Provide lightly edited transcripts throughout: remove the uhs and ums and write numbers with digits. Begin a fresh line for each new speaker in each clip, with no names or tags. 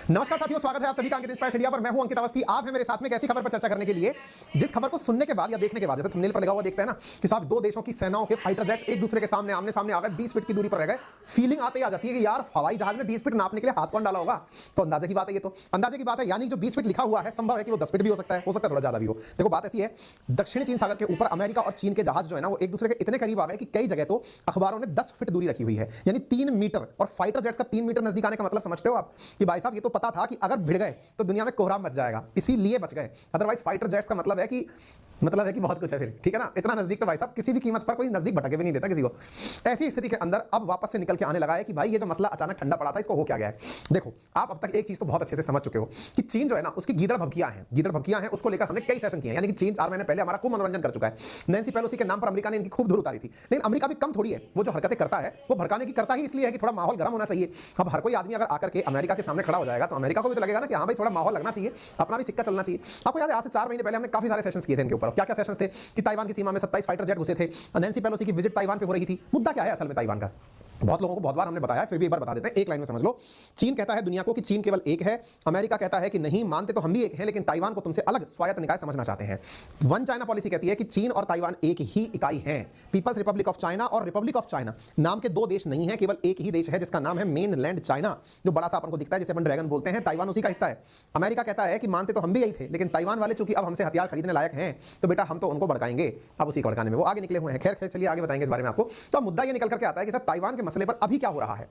नमस्कार साथियों, स्वागत है आप सभी का अंकित इंस्पायर इंडिया पर। मैं हूं अंकित अवस्थी। आप हैं मेरे साथ में एक ऐसी खबर पर चर्चा करने के लिए जिस खबर को सुनने के बाद या देखने के बाद, जैसे थंबनेल पर लगा हुआ देखते हैं ना कि साहब दो देशों की सेनाओं के फाइटर जेट्स एक दूसरे के सामने आमने सामने आ गए, 20 फीट की दूरी पर रह गए। फीलिंग आते ही आ जाती है कि यार हवाई जहाज में 20 फीट नापने के लिए हाथ कौन डाला होगा। तो अंदाजे की बात है, ये तो अंदाजे की बात है। यानी जो 20 फीट लिखा हुआ है संभव है कि वो 10 फीट भी हो सकता है थोड़ा ज्यादा भी हो। देखो बात ऐसी है, दक्षिण चीन सागर के ऊपर अमेरिका और चीन के जहाज जो है ना वो एक दूसरे के इतने करीब आ गए कि कई जगह तो अखबारों ने 10 फीट दूरी रखी हुई है, यानी 3 मीटर। और फाइटर जेट्स का 3 मीटर नजदीक आने का मतलब समझते हो आप कि भाई साहब ये तो पता था कि अगर भिड़ गए तो दुनिया में कोहराम मच जाएगा, इसीलिए बच गए। अदरवाइज फाइटर जेट्स का मतलब है कि बहुत कुछ है फिर, ठीक है ना। इतना नजदीक तो भाई साहब किसी भी कीमत पर कोई नजदीक भटके भी नहीं देता किसी को। ऐसी स्थिति के अंदर अब वापस से निकल के आने लगा है कि भाई ये जो मसला अचानक ठंडा पड़ा था इसको हो क्या गया है। देखो आप अब तक एक चीज तो बहुत अच्छे से समझ चुके हो कि चीन जो है ना उसकी गीदड़ भभकियां हैं, उसको लेकर हमने कई सेशन किए हैं। यानी कि चीन 4 महीने पहले हमारा खूब मनोरंजन कर चुका है। नैन्सी पेलोसी के नाम पर अमेरिका ने इनकी खूब धूल उतारी थी, लेकिन अमेरिका भी कम थोड़ी है। वो जो हरकतें करता है वो भड़काने की करता ही इसलिए है कि थोड़ा माहौल गर्म होना चाहिए। अब हर कोई आदमी अगर आकर के अमेरिका के सामने खड़ा हो जाएगा तो अमेरिका को भी तो लगेगा ना कि हाँ भाई थोड़ा माहौल लगना चाहिए, अपना भी सिक्का चलना चाहिए। आपको याद है आज से 4 महीने पहले हमने काफी सारे सेशंस किए थे इनके ऊपर। क्या क्या सेशंस थे कि ताइवान की सीमा में 27 फाइटर जेट घुसे थे, नैन्सी पेलोसी की विजिट ताइवान पे हो रही थी। मुद्दा क्या है असल में ताइवान का, बहुत लोगों को बहुत बार हमने बताया, फिर भी एक बार बता देते हैं, एक लाइन में समझ लो। चीन कहता है दुनिया को कि चीन केवल एक है, अमेरिका कहता है कि नहीं मानते तो हम भी एक हैं, लेकिन ताइवान को तुमसे अलग स्वायत्त निकाय समझना चाहते हैं। वन चाइना पॉलिसी कहती है कि चीन और ताइवान एक ही इकाई है। पीपल्स रिपब्लिक ऑफ चाइना और रिपब्लिक ऑफ चाइना नाम के 2 देश नहीं है, केवल एक ही देश है जिसका नाम है मेनलैंड चाइना, जो बड़ा सा अपन को दिखता है जिसे अपन ड्रैगन बोलते हैं। ताइवान उसी का हिस्सा है। अमेरिका कहता है कि मानते तो हम भी यही थे, लेकिन ताइवान वाले चूंकि अब हमसे हथियार खरीदने लायक हैं तो बेटा हम तो उनको भड़काएंगे। अब उसी को भड़काने में वो आगे निकले हुए हैं। खैर चलिए आगे बताएंगे इस बारे में आपको। तो मुद्दा ये निकल करके आता है कि सर ताइवान के मसले पर अभी क्या हो रहा है,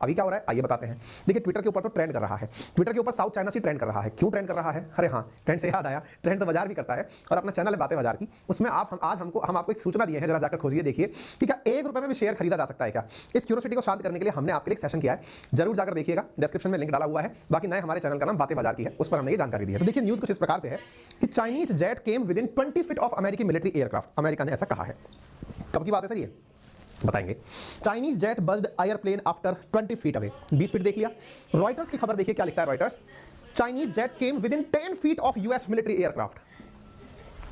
आइए बताते हैं। देखिए ट्विटर के ऊपर तो ट्रेंड कर रहा है, ट्विटर के ऊपर साउथ चाइना सी ट्रेंड कर रहा है। क्यों ट्रेंड कर रहा है? अरे हाँ, ट्रेंड से याद आया, ट्रेंड तो बाजार भी करता है और अपना चैनल है बातें बाजार की, उसमें हम आपको एक सूचना दिए हैं, जरा जाकर खोजिए देखिए कि क्या ₹1 में भी शेयर खरीदा जा सकता है क्या। इस क्यूरियोसिटी को शांत करने के लिए हमने आपके लिए एक सेशन किया है, जरूर जाकर देखिएगा, डिस्क्रिप्शन में लिंक डाला हुआ है। बाकी नए हमारे चैनल का नाम बातें बाजार की है, उस पर हमने ये जानकारी दी है। तो देखिए न्यूज कुछ इस प्रकार से है कि Chinese jet came with in 20 feet of अमेरिकी मिलिट्री एयरक्राफ्ट। अमेरिका ने ऐसा कहा है। कब की बात है सर ये बताएंगे। Chinese jet buzzed airplane after 20 feet away. 20 feet देख लिया। रॉयटर्स की खबर देखिए क्या लिखता है Reuters. Chinese jet came within 10 feet of US military aircraft.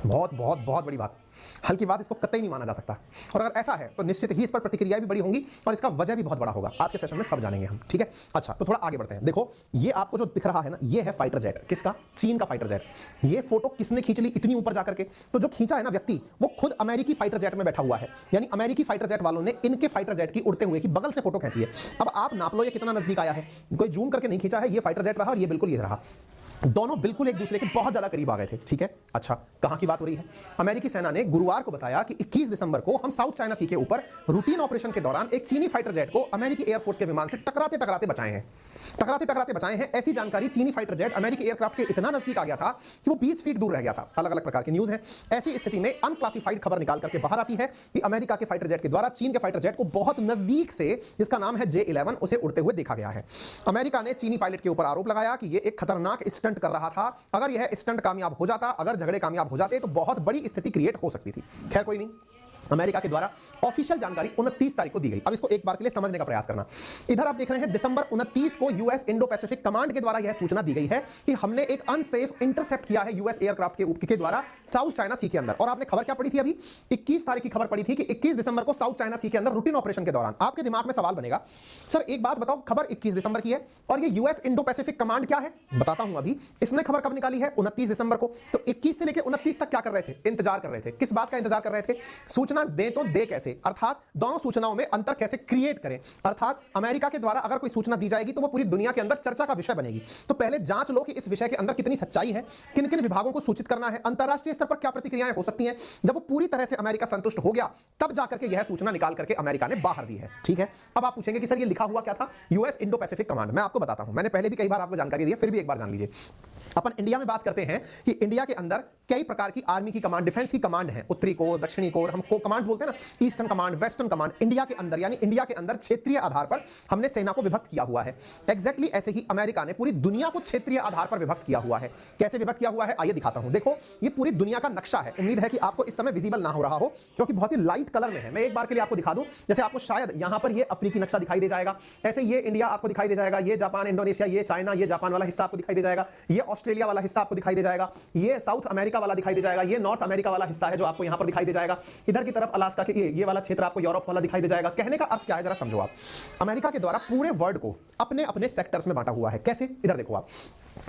बहुत बड़ी बात, हल्की बात इसको कतई नहीं माना जा सकता। और अगर ऐसा है तो निश्चित ही इस पर प्रतिक्रिया भी बड़ी होंगी और इसका वजह भी बहुत बड़ा होगा। आज के सेशन में सब जानेंगे हम, ठीक है। अच्छा तो थोड़ा आगे बढ़ते हैं। देखो ये आपको जो दिख रहा है ना, ये है फाइटर जेट। किसका? चीन का फाइटर जेट। ये फोटो किसने खींच ली इतनी ऊपर जाकर के? तो जो खींचा है ना व्यक्ति, वो खुद अमेरिकी फाइटर जेट में बैठा हुआ है। यानी अमेरिकी फाइटर जेट वालों ने इनके फाइटर जेट की उड़ते हुए की बगल से फोटो खींची है। अब आप नाप लो ये कितना नजदीक आया है। कोई जूम करके नहीं खींचा है, ये फाइटर जेट रहा और ये बिल्कुल ये रहा। दोनों बिल्कुल एक दूसरे के बहुत ज्यादा करीब आ गए थे, ठीक है। अच्छा कहां की बात हो रही है? अमेरिकी सेना ने गुरुवार को बताया कि 21 दिसंबर को हम साउथ चाइना सी के ऊपर रूटीन ऑपरेशन के दौरान एक चीनी फाइटर जेट को अमेरिकी एयरफोर्स के विमान से टकराते बचाए हैं। ऐसी जानकारी चीनी फाइटर जेट अमेरिकी एयरक्राफ्ट के इतना नजदीक आ गया था कि वो 20 फीट दूर रह गया था। अलग अलग प्रकार की न्यूज है। ऐसी स्थिति में अनक्लासिफाइड खबर निकाल करके बाहर आती है कि अमेरिका के फाइटर जेट के द्वारा चीन के फाइटर जेट को बहुत नजदीक से, जिसका नाम है J-11, उसे उड़ते हुए देखा गया है। अमेरिका ने चीनी पायलट के ऊपर आरोप लगाया कि यह एक खतरनाक स्टंट कर रहा था। अगर यह स्टंट कामयाब हो जाता, अगर झगड़े कामयाब हो जाते तो बहुत बड़ी स्थिति क्रिएट हो सकती थी। खैर कोई नहीं, अमेरिका के द्वारा ऑफिशियल जानकारी 29 तारीख को दी गई। अब इसको एक बार के लिए समझने का प्रयास करना। इधर आप देख रहे हैं दिसंबर 29 को यूएस इंडो पैसिफिक कमांड के द्वारा यह सूचना दी गई है कि हमने एक अनसेफ इंटरसेप्ट किया है यूएस एयरक्राफ्ट के द्वारा साउथ चाइना सी के अंदर। और आपने खबर क्या पढ़ी थी अभी? 21 तारीख की खबर पढ़ी थी कि 21 दिसंबर को साउथ चाइना सी के अंदर रूटीन ऑपरेशन के दौरान। आपके दिमाग में सवाल बनेगा, सर एक बात बताओ, खबर 21 दिसंबर की है और ये यूएस इंडो पैसिफिक कमांड क्या है? बताता हूं अभी। इसने खबर कब निकाली है? 29 दिसंबर को। तो 21 से लेकर 29 तक क्या कर रहे थे? इंतजार कर रहे थे। किस बात का इंतजार कर रहे थे? सूचना दे तो दे कैसे, अर्थात दोनों सूचनाओं में अंतर कैसे क्रिएट करें। अर्थात अमेरिका के द्वारा अगर कोई सूचना दी जाएगी तो वो पूरी दुनिया के अंदर चर्चा का विषय बनेगी। तो पहले जांच लो कि इस विषय के अंदर कितनी सच्चाई है, किन किन विभागों को सूचित करना है, अंतरराष्ट्रीय स्तर पर क्या प्रतिक्रियाएं हो सकती हैं। जब वो पूरी तरह से अमेरिका संतुष्ट हो गया तब जाकर के यह सूचना निकाल करके अमेरिका ने बाहर दी है, ठीक है। अब आप पूछेंगे कि सर ये लिखा हुआ क्या था? US Indo Pacific command. मैं आपको बताता हूं, मैंने पहले भी कई बार आपको जानकारी दी है, फिर भी एक बार जान लीजिए। अपन इंडिया में बात करते हैं कि इंडिया के अंदर कई प्रकार की आर्मी की कमांड, डिफेंस की कमांड है, उत्तरी कोर, दक्षिणी कोर, हम को कमांड्स बोलते हैं ना, eastern command, western command. India के अंदर यानी इंडिया के अंदर क्षेत्रीय आधार पर हमने सेना को विभक्त किया हुआ है। एग्जैक्टली ऐसे ही अमेरिका ने पूरी दुनिया को क्षेत्रीय आधार पर विभक्त किया हुआ है। कैसे विभक्त किया हुआ है आइए दिखाता हूं। देखो ये पूरी दुनिया का नक्शा है। उम्मीद है कि आपको इस समय विजिबल ना हो रहा हो क्योंकि बहुत ही लाइट कलर में है। मैं एक बार के लिए आपको दिखा दूं, जैसे आपको शायद यहां पर ये अफ्रीकी नक्शा दिखाई दे जाएगा, ऐसे ये इंडिया आपको दिखाई दे जाएगा, ये जापान, इंडोनेशिया, ये चाइना, ये जापान वाला हिस्सा आपको दिखाई दे जाएगा, ये ऑस्ट्रेलिया वाला हिस्सा आपको दिखाई दे जाएगा, ये साउथ अमेरिका वाला दिखाई दे जाएगा, ये नॉर्थ अमेरिका वाला हिस्सा है जो आपको यहां पर दिखाई दे जाएगा, इधर की तरफ अलास्का के ये वाला क्षेत्र आपको यूरोप वाला दिखाई दे जाएगा। कहने का अर्थ क्या है जरा समझो आप। अमेरिका के द्वारा पूरे वर्ल्ड को अपने अपने सेक्टर्स में बांटा हुआ है। कैसे? इधर देखो आप,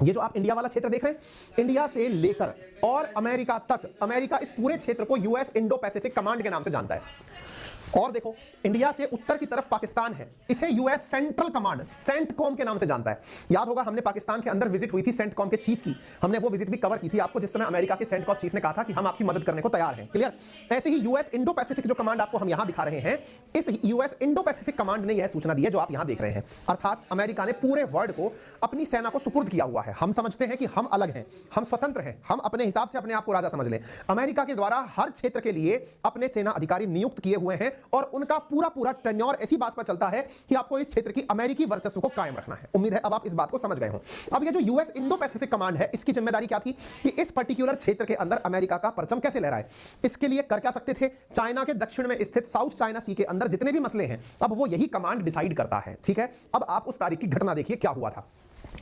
ये जो आप इंडिया वाला क्षेत्र देख रहे हैं, इंडिया से लेकर और अमेरिका तक, अमेरिका इस पूरे क्षेत्र को यूएस इंडो पैसिफिक कमांड के नाम से जानता है। और देखो, इंडिया से उत्तर की तरफ पाकिस्तान है, इसे यूएस सेंट्रल कमांड सेंटकॉम के नाम से जानता है। याद होगा हमने पाकिस्तान के अंदर विजिट हुई थी सेंटकॉम के चीफ की, हमने वो विजिट भी कवर की थी आपको, जिस समय अमेरिका के सेंटकॉम चीफ ने कहा था कि हम आपकी मदद करने को तैयार हैं। क्लियर? ऐसे ही यूएस इंडो पैसिफिक जो कमांड आपको हम यहां दिखा रहे हैं, इस यूएस इंडो पैसिफिक कमांड ने यह सूचना दी है जो आप यहां देख रहे हैं। अर्थात अमेरिका ने पूरे वर्ल्ड को अपनी सेना को सुपुर्द किया हुआ है। हम समझते हैं कि हम अलग हैं, हम स्वतंत्र हैं, हम अपने हिसाब से अपने आप को राजा समझ लें। अमेरिका के द्वारा हर क्षेत्र के लिए अपने सेना अधिकारी नियुक्त किए हुए हैं और उनका पूरा टेन्योर ऐसी बात पर चलता है कि आपको इस क्षेत्र की अमेरिकी वर्चस्व को कायम रखना है। उम्मीद है अब आप इस बात को समझ गए हो। अब ये जो यूएस इंडो पैसिफिक कमांड है, इसकी जिम्मेदारी क्या थी कि इस पर्टिकुलर क्षेत्र के अंदर अमेरिका का परचम कैसे लहराए। इसके लिए कर क्या सकते थे, चाइना के दक्षिण में स्थित साउथ चाइना सी के अंदर जितने भी मसले हैं, अब वो यही कमांड डिसाइड करता है। ठीक है, अब आप उस तारीख की घटना देखिए क्या हुआ था।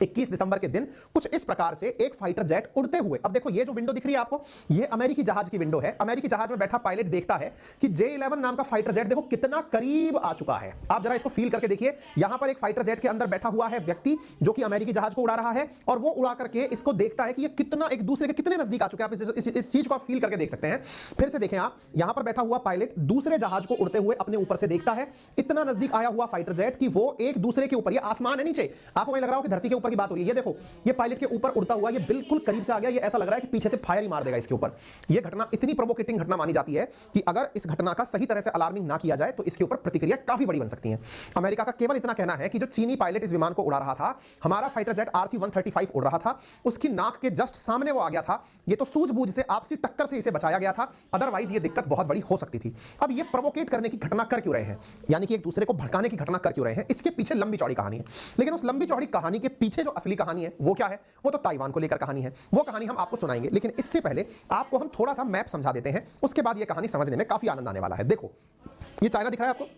21 दिसंबर के दिन कुछ इस प्रकार से एक फाइटर जेट उड़ते हुए, अब देखो ये जो विंडो दिख रही है आपको, ये अमेरिकी जहाज की विंडो है। अमेरिकी जहाज में बैठा पायलट देखता है कि J-11 नाम का फाइटर जेट देखो कितना करीब आ चुका है। आप जरा इसको फील करके देखिए, यहां पर एक फाइटर जेट के अंदर बैठा हुआ है व्यक्ति जो कि अमेरिकी जहाज को उड़ा रहा है, और वो उड़ा करके इसको देखता है कि ये कितना एक दूसरे के कितने नजदीक आ चुके हैं। आप इस चीज को आप फील करके देख सकते हैं। फिर से देखें आप, यहां पर बैठा हुआ पायलट दूसरे जहाज को उड़ते हुए अपने ऊपर से देखता है, इतना नजदीक आया हुआ फाइटर जेट कि वो एक दूसरे के ऊपर, ये आसमान है नीचे, आपको लग रहा हो कि धरती के ऊपर की बात हो रही है। ये देखो, ये पायलट के ऊपर उड़ता हुआ ये बिल्कुल करीब से आ गया, ये ऐसा लग रहा है कि पीछे से फायर ही मार देगा इसके ऊपर। ये घटना इतनी प्रोवोकेटिंग घटना मानी जाती है कि अगर इस घटना का सही तरह से अलार्मिंग ना किया जाए तो इसके ऊपर प्रतिक्रिया काफी बड़ी बन सकती है। अमेरिका का केवल इतना कहना है कि जो चीनी पायलट इस विमान को उड़ा रहा था, हमारा फाइटर जेट RC-135 उड़ रहा था, उसकी नाक के जस्ट सामने वो आ गया था। ये तो सूझबूझ से आपसी टक्कर से इसे बचाया गया था, अदरवाइज ये दिक्कत बहुत बड़ी हो सकती थी। अब ये प्रोवोकेट करने की घटना कर क्यों रहे हैं, यानी कि एक दूसरे को भड़काने की घटना कर क्यों रहे हैं, इसके पीछे लंबी चौड़ी कहानी है। लेकिन उस लंबी चौड़ी कहानी के पीछे जो असली कहानी है वो क्या है, वो तो ताइवान को लेकर कहानी है। वो कहानी हम आपको सुनाएंगे, लेकिन इससे पहले आपको हम थोड़ा सा मैप समझा देते हैं, उसके बाद ये कहानी समझने में काफी आनंद आने वाला है। देखो, ये चाइना दिख रहा है आपको।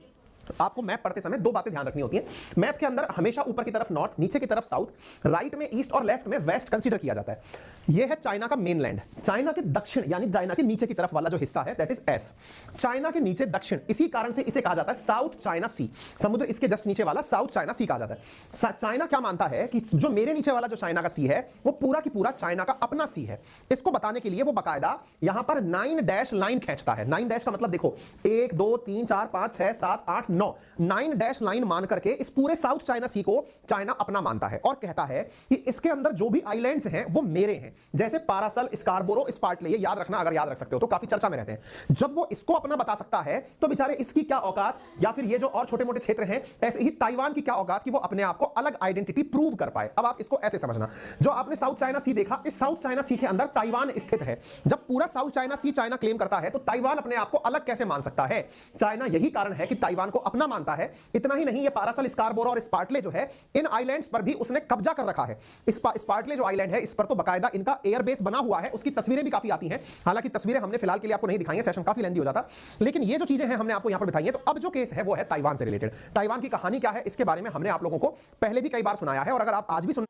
आपको मैप पढ़ते समय दो बातें ध्यान रखनी होती हैं। मैप के अंदर हमेशा ऊपर की तरफ नॉर्थ, नीचे की तरफ साउथ, राइट में ईस्ट और लेफ्ट में वेस्ट कंसीडर किया जाता है। यह है चाइना का मेनलैंड। चाइना के दक्षिण यानी चाइना के नीचे की तरफ वाला जो हिस्सा है दैट इज एस। चाइना के नीचे दक्षिण, इसी कारण से इसे कहा जाता है साउथ चाइना सी। समुद्र इसके जस्ट नीचे वाला साउथ चाइना सी कहा जाता है। चाइना क्या मानता है कि जो मेरे नीचे वाला जो चाइना का सी है वो पूरा की पूरा चाइना का अपना सी है। इसको बताने के लिए वो बाकायदा यहां पर 9 डैश लाइन खींचता है। 9 डैश का मतलब देखो 1 2 3 4 5 6 7 8 9, 9 डैश लाइन मान करके इस पूरे साउथ चाइना सी को चाइना अपना मानता है और कहता है कि इसके अंदर जो भी आइलैंड्स हैं वो मेरे हैं। जैसे पारासल, स्कारबोरो, स्पार्टले, ये याद रखना, अगर याद रख सकते हो तो काफी चर्चा में रहते हैं। जब वो इसको अपना बता सकता है तो बेचारे इसकी क्या औकात, या फिर ये जो और छोटे मोटे क्षेत्र हैं ऐसे ही ताइवान की क्या औकात कि वो अपने आप को अलग आइडेंटिटी प्रूव कर पाए। अब आप इसको ऐसे समझना, जो आपने साउथ चाइना सी देखा, इस साउथ चाइना सी के अंदर ताइवान स्थित है। जब पूरा साउथ चाइना सी चाइना क्लेम करता है तो ताइवान अपने आप को अलग कैसे मान सकता है। चाइना यही कारण है कि ताइवान को अपना मानता है। इतना ही नहीं, ये पारासल, स्कारबोरो और स्पार्टले जो है, इन आइलैंड्स पर भी उसने कब्जा कर रखा है। स्पार्टले जो आइलैंड है इस पर तो बकायदा इनका एयरबेस बना हुआ है, उसकी तस्वीरें भी काफी आती हैं। हालांकि तस्वीरें हमने फिलहाल के लिए आपको नहीं दिखाई हैं, सेशन काफी लेंथी हो जाता, लेकिन ये जो चीजें हैं हमने आपको यहां पर बताई हैं। तो अब जो केस है वो है ताइवान से रिलेटेड। ताइवान की कहानी क्या है इसके बारे में हमने आप लोगों को पहले भी कई बार सुनाया है, और अगर आप आज भी सुन,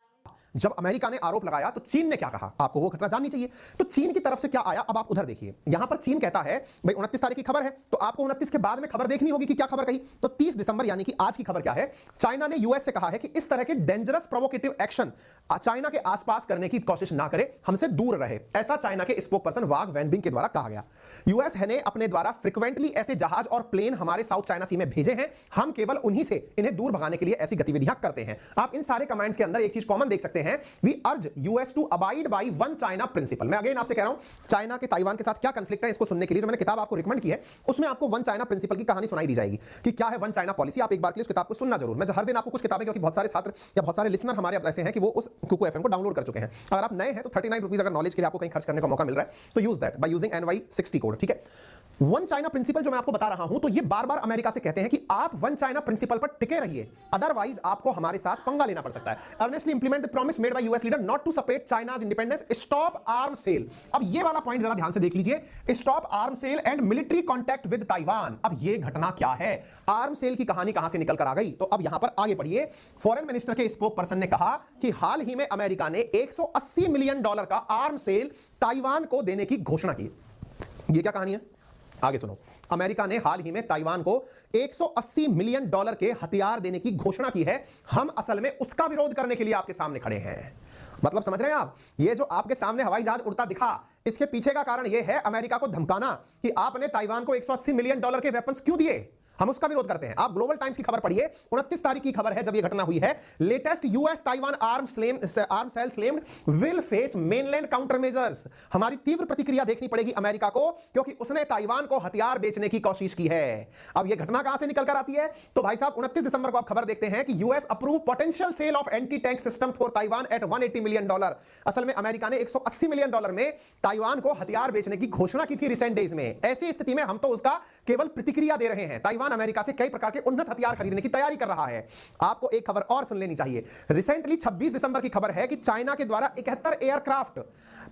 जब अमेरिका ने आरोप लगाया तो चीन ने क्या कहा, आपको वो घटना जाननी चाहिए। तो चीन की तरफ से क्या आया, अब आप उधर देखिए। यहां पर चीन कहता है भाई 29 तारीख की खबर है, तो आपको 29 के बाद में खबर देखनी होगी कि क्या खबर कही। तो 30 दिसंबर यानी कि आज की खबर क्या है, चाइना ने यूएस से कहा है कि इस तरह के डेंजरस प्रोवोकेटिव एक्शन चाइना के आसपास करने की कोशिश ना करे, हमसे दूर रहे। ऐसा चाइना के स्पोक पर्सन वांग वेनबिंग के द्वारा कहा गया। यूएस ने अपने द्वारा फ्रीक्वेंटली ऐसे जहाज और प्लेन हमारे साउथ चाइना सी में भेजे हैं, हम केवल उन्हीं से इन्हें दूर भगाने के लिए ऐसी गतिविधियां करते हैं। आप इन सारे कमेंट्स के अंदर एक चीज कॉमन देख सकते हैं, we urge US to abide by one China principle. मैं अगेन आपसे कह रहा हूं, चाइना के ताइवान के साथ क्या कंफ्लिक्ट है इसको सुनने के लिए जो मैंने किताब आपको रिकमेंड की है उसमें आपको वन चाइना प्रिंसिपल की कहानी सुनाई दी जाएगी कि क्या है वन चाइना पॉलिसी। आप एक बार के लिए उस किताब को सुनना जरूर। मैं हर दिन आपको कुछ किताबें, क्योंकि बहुत सारे छात्र या बहुत सारे लिसनर हमारे ऐसे हैं कि वो उस कुकू एफएम को डाउनलोड कर चुके हैं। अगर आप नए हैं तो 39 रुपीज अगर नॉलेज के लिए आपको कहीं खर्च करने का मौका मिल रहा है तो use that by using NY60 code, ठीक है। वन चाइना प्रिंसिपल जो मैं आपको बता रहा हूं, तो ये बार बार अमेरिका से कहते हैं कि आप वन चाइना प्रिंसिपल पर टिके रहिए, अदरवाइज आपको हमारे साथ पंगा लेना पड़ सकता है। Earnestly implement the promise made by US leader not to support China's independence, stop arm sale. अब ये वाला पॉइंट जरा ध्यान से देख लीजिए, stop arm sale and military contact with Taiwan. अब ये घटना क्या है, आर्म सेल की कहानी कहां से निकल कर आ गई, तो अब यहां पर आगे पढ़िए। फॉरेन मिनिस्टर के स्पोक पर्सन ने कहा कि हाल ही में अमेरिका ने $180 मिलियन का आर्म सेल ताइवान को देने की घोषणा की। ये क्या कहानी है, आगे सुनो। अमेरिका ने हाल ही में ताइवान को $180 मिलियन के हथियार देने की घोषणा की है। हम असल में उसका विरोध करने के लिए आपके सामने खड़े हैं। मतलब समझ रहे हैं आप, ये जो आपके सामने हवाई जहाज उड़ता दिखा, इसके पीछे का कारण यह है अमेरिका को धमकाना कि आपने ताइवान को $180 मिलियन के वेपन्स क्यों दिए। हम उसका विरोध करते हैं। आप ग्लोबल टाइम्स की खबर पढ़िए, 29 तारीख की खबर है जब यह घटना हुई है। Latest US Taiwan arm sale slammed will face mainland countermeasures. हमारी तीव्र प्रतिक्रिया देखनी पड़ेगी अमेरिका को, क्योंकि उसने ताइवान को हथियार बेचने की कोशिश की है। अब यह घटना कहां से निकल कर आती है, तो भाई साहब 29 दिसंबर को आप खबर देखते हैं कि US approve potential sale of anti tank system for Taiwan at $180 million. असल में अमेरिका ने $180 मिलियन में ताइवान को हथियार बेचने की घोषणा की थी रिसेंट डेज में। ऐसी स्थिति में हम तो उसका केवल प्रतिक्रिया दे रहे हैं। ताइवान अमेरिका से कई प्रकार के उन्नत हथियार खरीदने की तैयारी कर रहा है। आपको एक खबर और सुन लेनी चाहिए। रिसेंटली 26 दिसंबर की खबर है कि चाइना के द्वारा 71 एयरक्राफ्ट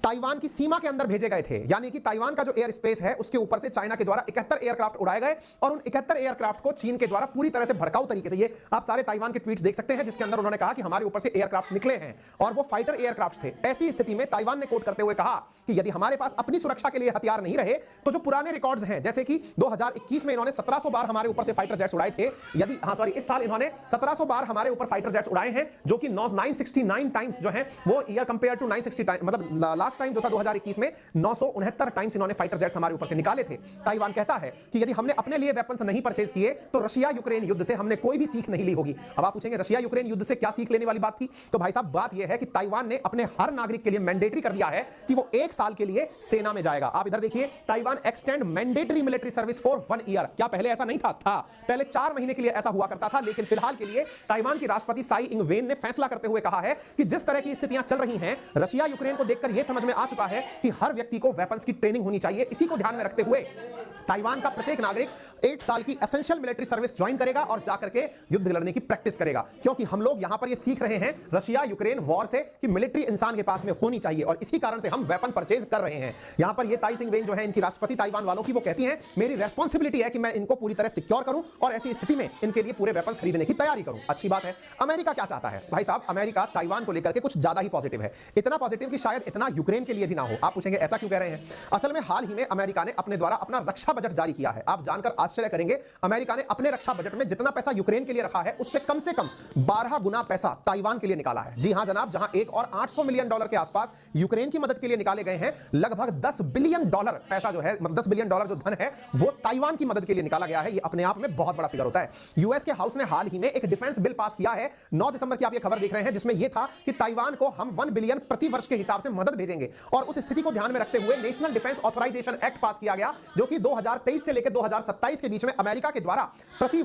ताइवान की सीमा के अंदर भेजे गए थे। यानी कि ताइवान का जो एयर स्पेस है उसके ऊपर से चाइना के द्वारा 71 एयरक्राफ्ट उड़ाए गए और उन 71 एयरक्राफ्ट को चीन के द्वारा पूरी तरह से भड़काऊ तरीके से, ये आप सारे ताइवान के ट्वीट्स देख सकते हैं जिसके अंदर उन्होंने कहा कि हमारे ऊपर से एयरक्राफ्ट निकले हैं और वो फाइटर एयरक्राफ्ट थे। ऐसी स्थिति में ताइवान ने कोट करते हुए कहा कि यदि हमारे पास अपनी सुरक्षा के लिए हथियार नहीं रहे तो जो पुराने रिकॉर्ड्स हैं, जैसे कि 2021 में इन्होंने 1700 बार हमारे ऊपर से फाइटर जेट्स उड़ाए थे, यदि इस साल इन्होंने 1700 बार हमारे ऊपर फाइटर जेट्स उड़ाए हैं, जो कि 969 टाइम्स जो है वो ईयर कंपेयर टू 960 टाइम, मतलब लास्ट टाइम जो था 2021 में 969 टाइम्स इन्होंने फाइटर जेट्स हमारे ऊपर से निकाले थे। ताइवान कहता है कि यदि हमने अपने लिए वेपन्स नहीं परचेज किए तो रशिया यूक्रेन युद्ध से हमने कोई भी सीख नहीं ली होगी। अब आप पूछेंगे रशिया यूक्रेन युद्ध से क्या सीख लेने वाली बात थी, तो भाई साहब बात यह है कि ताइवान ने अपने हर नागरिक के लिए मैंडेटरी कर दिया है कि वो 1 साल के लिए सेना में जाएगा। आप इधर देखिए, Taiwan extend mandatory military service for 1 year. क्या पहले ऐसा नहीं था? पहले 4 महीने के लिए ऐसा हुआ करता था, लेकिन फिलहाल के लिए ताइवान की राष्ट्रपति साई इंग वेन ने फैसला करते हुए कहा है कि जिस तरह की स्थितियां चल रही हैं, रशिया यूक्रेन को देखकर यह समझ में आ चुका है कि हर व्यक्ति को वेपन्स की ट्रेनिंग होनी चाहिए। इसी को ध्यान में रखते हुए ताइवान का प्रत्येक नागरिक 1 साल की एसेंशियल मिलिट्री सर्विस ज्वाइन करेगा और जाकर के युद्ध लड़ने की प्रैक्टिस करेगा। क्योंकि हम लोग यहां पर ये सीख रहे हैं रशिया यूक्रेन वॉर से कि मिलिट्री इंसान के पास में होनी चाहिए और इसी कारण से हम वेपन परचेज कर रहे हैं। यहां पर ये ताई सिंग वेन जो है इनकी राष्ट्रपति ताइवान वालों की, वो कहती हैं मेरी रेस्पॉन्सिबिलिटी है कि मैं इनको पूरी तरह सिक्योर करूं और ऐसी स्थिति में इनके लिए पूरे वेपन्स खरीदने की तैयारी करूं। अच्छी बात है। अमेरिका क्या चाहता है भाई साहब? अमेरिका ताइवान को लेकर के कुछ ज्यादा ही पॉजिटिव है, इतना पॉजिटिव कि शायद इतना यूक्रेन के लिए भी ना हो। आप पूछेंगे ऐसा क्यों कह रहे हैं? असल में हाल ही में अमेरिका ने अपने द्वारा अपना रक्षा बजट जारी किया है। आप जानकर आश्चर्य करेंगे, अमेरिका ने अपने रक्षा बजट में जितना पैसा यूक्रेन के लिए रखा है उससे कम से कम 12 गुना पैसा ताइवान के लिए निकाला है। जी हां जनाब, जहां 1 और 800 मिलियन डॉलर के आसपास यूक्रेन की मदद के लिए निकाले गए हैं, लगभग 10 बिलियन डॉलर पैसा जो है, मतलब 10 बिलियन डॉलर जो धन है वो ताइवान की मदद के लिए निकाला गया है। ये अपने आप में बहुत बड़ा फिगर होता है। यूएस के हाउस ने हाल ही में एक डिफेंस बिल पास किया है, 9 दिसंबर की आप ये खबर देख रहे हैं, जिसमें यह था कि ताइवान को हम 1 बिलियन प्रति वर्ष के हिसाब से मदद भेजेंगे। और उस स्थिति को ध्यान में रखते हुए national defence authorisation act pass किया गया, जो कि 2023 से लेकर 2027 के बीच में अमेरिका के द्वारा प्रति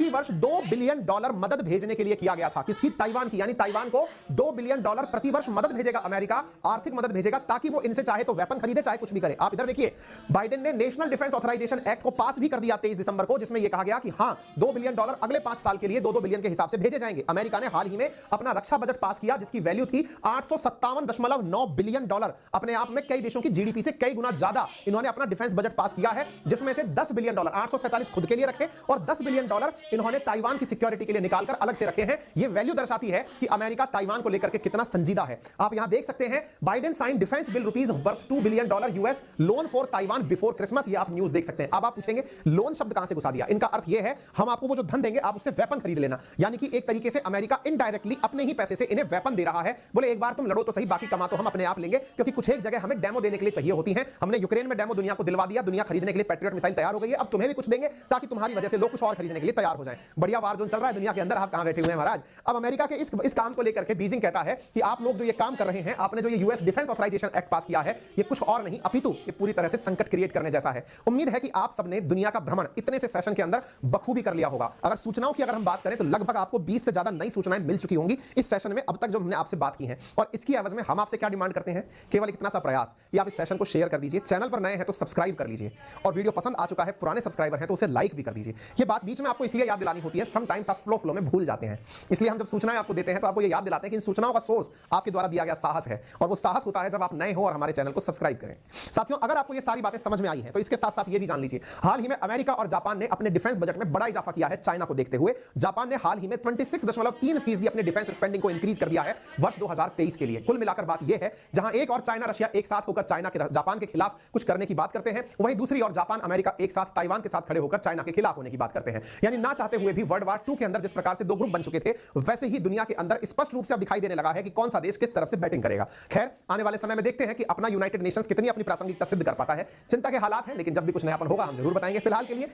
वर्ष 2 बिलियन डॉलर मदद भेजने के लिए किया गया था। किसकी? ताइवान की। यानी ताइवान को 2 बिलियन डॉलर प्रति वर्ष मदद भेजेगा अमेरिका, आर्थिक मदद भेजेगा, ताकि वो इनसे चाहे तो वेपन खरीदे चाहे कुछ भी करे। आप इधर देखिए, बाइडेन ने नेशनल डिफेंस ऑथराइजेशन एक्ट को पास भी कर दिया 23 दिसंबर को, जिसमें यह कहा गया कि हां 2 बिलियन डॉलर अगले 5 साल के लिए 2-2 बिलियन के हिसाब से भेजे जाएंगे। अमेरिका ने हाल ही में अपना रक्षा बजट पास किया जिसकी वैल्यू थी 857.9 बिलियन डॉलर। अपने आप में कई देशों की जीडीपी से कई गुना ज्यादा इन्होंने अपना डिफेंस बजट पास किया है, जिसमें से 10 बिलियन डॉलर 847 खुद के लिए रखे और 10 बिलियन डॉलर इन्होंने ताइवान की सिक्योरिटी के लिए निकालकर अलग से रखे हैं। यह वैल्यू दर्शाती है कि अमेरिका ताइवान को लेकर के कितना संजीदा है। आप यहां देख सकते हैं, Biden sign defence bill rupees worth 2 billion dollar US loan for Taiwan before Christmas. ये आप न्यूज़ देख सकते हैं। अब आप पूछेंगे लोन शब्द कहां से घुसा दिया? इनका अर्थ यह है हम आपको वो जो धन देंगे आप उससे वेपन खरीद लेना। यानी कि एक तरीके से अमेरिका इनडायरेक्टली अपने ही पैसे से इन्हें वेपन दे रहा है। बोले एक बार तुम लड़ो तो सही, बाकी कमा तो हम अपने आप लेंगे, क्योंकि कुछ एक जगह हमें डेमो देने के लिए चाहिए होती है। हमने यूक्रेन में डेमो दुनिया को दिलवा दिया, दुनिया खरीदने के लिए पैट्रियट मिसाइल तैयार हो गई है। अब तुम्हें भी कुछ देंगे ताकि तुम्हारी वजह से लोग कुछ और खरीदने के लिए तैयार हो जाएं। बढ़िया वार जोन चल रहा है दुनिया के अंदर, आप कहां बैठे हुए हैं महाराज? अब अमेरिका के इस काम को लेकर के बीजिंग कहता है कि आप लोग जो ये काम कर रहे हैं, आपने जो ये US defence authorisation act pass किया है, ये कुछ और नहीं अपितु ये पूरी तरह से संकट क्रिएट करने जैसा है। उम्मीद है कि आप सबने दुनिया का भ्रमण इतने से सेशन के अंदर बखूबी कर लिया होगा। अगर सूचनाओं की अगर हम बात करें तो लगभग आपको 20 से ज्यादा नई सूचनाएं मिल चुकी होंगी इस सेशन में अब तक जो हमने आपसे बात की है। और इसकी एवज में हम आपसे क्या डिमांड करते हैं? केवल इतना सा प्रयास कि आप इस सेशन को शेयर कर दीजिए, चैनल पर नए हैं तो सब्सक्राइब कर लीजिए, और वीडियो पसंद आ चुका है, पुराने सब्सक्राइबर हैं तो उसे लाइक भी कर दीजिए। ये बात बीच में आपको इसलिए याद दिलानी होती है, समटाइम्स आप फ्लो में भूल जाते हैं। इसलिए हम जब सूचनाएं आपको देते हैं तो आपको ये याद दिलाते हैं कि इन सूचनाओं का सोर्स आपके द्वारा दिया गया साहस है, और वो साहस होता है जब आप नए हो और हमारे चैनल को सब्सक्राइब करें। साथियों, अगर आपको ये सारी बातें समझ में आई हैं तो इसके साथ साथ ये भी जान लीजिए, हाल ही में अमेरिका और जापान जापान ने अपने डिफेंस बजट में बड़ा इजाफा किया है चाइना को देखते हुए। जापान ने हाल ही में 26.3% अपने डिफेंस स्पेंडिंग को इंक्रीज कर दिया है वर्ष 2023 के लिए। कुल मिलाकर बात यह है, जहां एक और चाइना रशिया एक साथ होकर जापान के खिलाफ कुछ करने की बात करते हैं, वहीं दूसरी ओर जापान अमेरिका एक साथ ताइवान के साथ खड़े होकर चाइना के खिलाफ होने की बात करते हैं। यानी ना चाहते हुए भी वर्ल्ड वार 2 के अंदर जिस प्रकार से दो ग्रुप बन चुके थे, वैसे ही दुनिया के अंदर स्पष्ट रूप से अब दिखाई देने लगा है कि कौन सा देश किस तरफ से बैटिंग करेगा। खैर, आने वाले समय में देखते हैं कि अपना यूनाइटेड नेशंस कितनी अपनी प्रासंगिकता सिद्ध कर पाता है। चिंता के हालात हैं, लेकिन जब भी कुछ नयापन होगा हम जरूर बताएंगे। फिलहाल के लिए